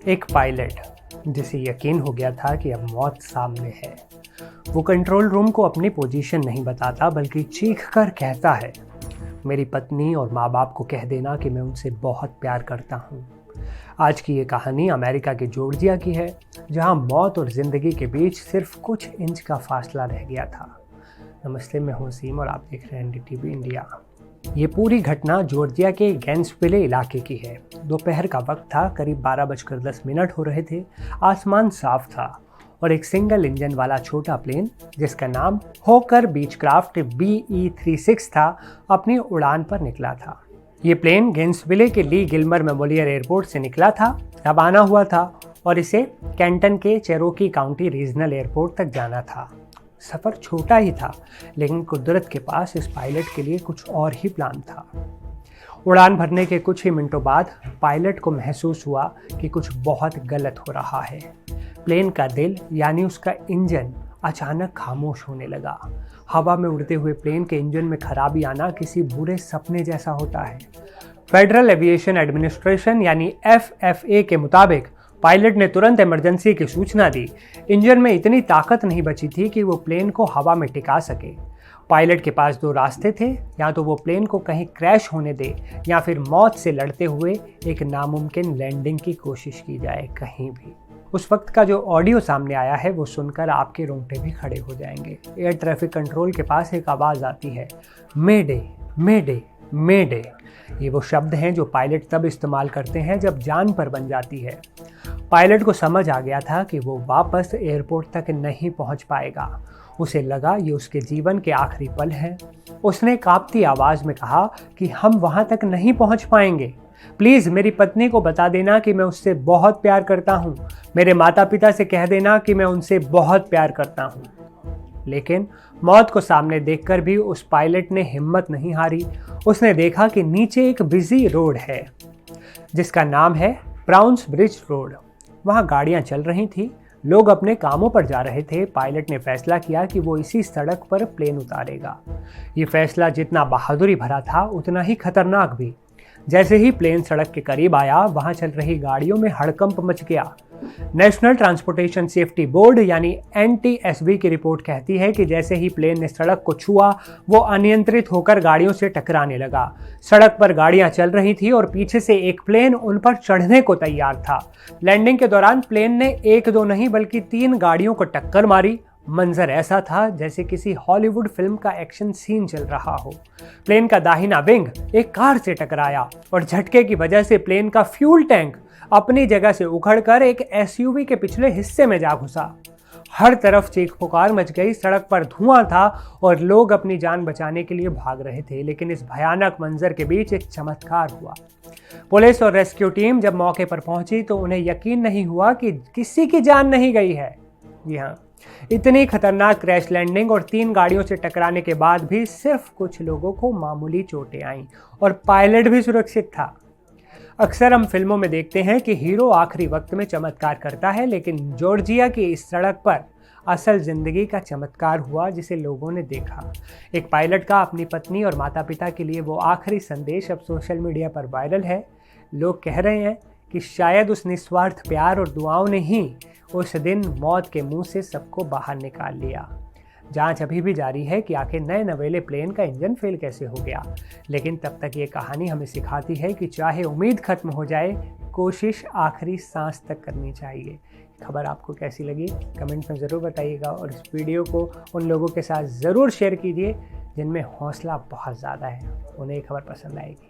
एक पायलट जिसे यकीन हो गया था कि अब मौत सामने है, वो कंट्रोल रूम को अपनी पोजीशन नहीं बताता बल्कि चीख कर कहता है, मेरी पत्नी और माँ बाप को कह देना कि मैं उनसे बहुत प्यार करता हूँ। आज की ये कहानी अमेरिका के जॉर्जिया की है, जहाँ मौत और ज़िंदगी के बीच सिर्फ कुछ इंच का फासला रह गया था। नमस्ते, मैं हूं वसीम और आप देख रहे हैं एनडीटीवी इंडिया। ये पूरी घटना जॉर्जिया के गैंसविले इलाके की है। दोपहर का वक्त था, करीब 12:10 हो रहे थे। आसमान साफ था और एक सिंगल इंजन वाला छोटा प्लेन जिसका नाम होकर बीचक्राफ्ट BE-36 था, अपनी उड़ान पर निकला था। ये प्लेन गैंसविले के ली गिल्मर मेमोरियल एयरपोर्ट से निकला था, रवाना हुआ था और इसे कैंटन के चेरोकी काउंटी रीजनल एयरपोर्ट तक जाना था। सफ़र छोटा ही था, लेकिन कुदरत के पास इस पायलट के लिए कुछ और ही प्लान था। उड़ान भरने के कुछ ही मिनटों बाद पायलट को महसूस हुआ कि कुछ बहुत गलत हो रहा है। प्लेन का दिल यानी उसका इंजन अचानक खामोश होने लगा। हवा में उड़ते हुए प्लेन के इंजन में खराबी आना किसी बुरे सपने जैसा होता है। फेडरल एविएशन एडमिनिस्ट्रेशन यानी FFA के मुताबिक पायलट ने तुरंत इमरजेंसी की सूचना दी। इंजन में इतनी ताकत नहीं बची थी कि वो प्लेन को हवा में टिका सके। पायलट के पास दो रास्ते थे, या तो वो प्लेन को कहीं क्रैश होने दे या फिर मौत से लड़ते हुए एक नामुमकिन लैंडिंग की कोशिश की जाए कहीं भी। उस वक्त का जो ऑडियो सामने आया है वो सुनकर आपके रोंगटे भी खड़े हो जाएंगे। एयर ट्रैफिक कंट्रोल के पास एक आवाज़ आती है, मेडे मेडे मेडे। ये वो शब्द हैं जो पायलट तब इस्तेमाल करते हैं जब जान पर बन जाती है। पायलट को समझ आ गया था कि वो वापस एयरपोर्ट तक नहीं पहुंच पाएगा। उसे लगा ये उसके जीवन के आखिरी पल हैं। उसने कांपती आवाज़ में कहा कि हम वहां तक नहीं पहुंच पाएंगे। प्लीज़ मेरी पत्नी को बता देना कि मैं उससे बहुत प्यार करता हूं। मेरे माता पिता से कह देना कि मैं उनसे बहुत प्यार करता हूं। लेकिन मौत को सामने देखकर भी उस पायलट ने हिम्मत नहीं हारी। उसने देखा कि नीचे एक बिजी रोड है जिसका नाम है ब्राउन्स ब्रिज रोड। वहाँ गाड़ियाँ चल रही थी, लोग अपने कामों पर जा रहे थे। पायलट ने फैसला किया कि वो इसी सड़क पर प्लेन उतारेगा। ये फैसला जितना बहादुरी भरा था उतना ही खतरनाक भी। जैसे ही प्लेन सड़क के करीब आया, वहाँ चल रही गाड़ियों में हड़कंप मच गया। नेशनल ट्रांसपोर्टेशन सेफ्टी बोर्ड यानी NTSB की रिपोर्ट कहती है कि जैसे ही प्लेन ने सड़क को छुआ, वो अनियंत्रित होकर गाड़ियों से टकराने लगा। सड़क पर गाड़ियां चल रही थी और पीछे से एक प्लेन उन पर चढ़ने को तैयार था। लैंडिंग के दौरान प्लेन ने एक दो नहीं बल्कि 3 गाड़ियों को टक्कर मारी। मंजर ऐसा था जैसे किसी हॉलीवुड फिल्म का एक्शन सीन चल रहा हो। प्लेन का दाहिना विंग एक कार से टकराया और झटके की वजह से प्लेन का फ्यूल टैंक अपनी जगह से उखड़कर एक SUV के पिछले हिस्से में जा घुसा। हर तरफ चीख पुकार मच गई। सड़क पर धुआं था और लोग अपनी जान बचाने के लिए भाग रहे थे। लेकिन इस भयानक मंजर के बीच एक चमत्कार हुआ। पुलिस और रेस्क्यू टीम जब मौके पर पहुंची तो उन्हें यकीन नहीं हुआ कि किसी की जान नहीं गई है। जी हाँ, इतनी खतरनाक क्रैश लैंडिंग और 3 गाड़ियों से टकराने के बाद भी सिर्फ कुछ लोगों को मामूली चोटें आईं और पायलट भी सुरक्षित था। अक्सर हम फिल्मों में देखते हैं कि हीरो आखिरी वक्त में चमत्कार करता है, लेकिन जॉर्जिया की इस सड़क पर असल जिंदगी का चमत्कार हुआ जिसे लोगों ने देखा। एक पायलट का अपनी पत्नी और माता पिता के लिए वो आखिरी संदेश अब सोशल मीडिया पर वायरल है। लोग कह रहे हैं कि शायद उस निस्वार्थ प्यार और दुआओं ने ही उस दिन मौत के मुंह से सबको बाहर निकाल लिया। जांच अभी भी जारी है कि आखिर नए नवेले प्लेन का इंजन फेल कैसे हो गया, लेकिन तब तक ये कहानी हमें सिखाती है कि चाहे उम्मीद खत्म हो जाए, कोशिश आखिरी सांस तक करनी चाहिए। खबर आपको कैसी लगी कमेंट में ज़रूर बताइएगा और इस वीडियो को उन लोगों के साथ ज़रूर शेयर कीजिए जिनमें हौसला बहुत ज़्यादा है, उन्हें खबर पसंद आएगी।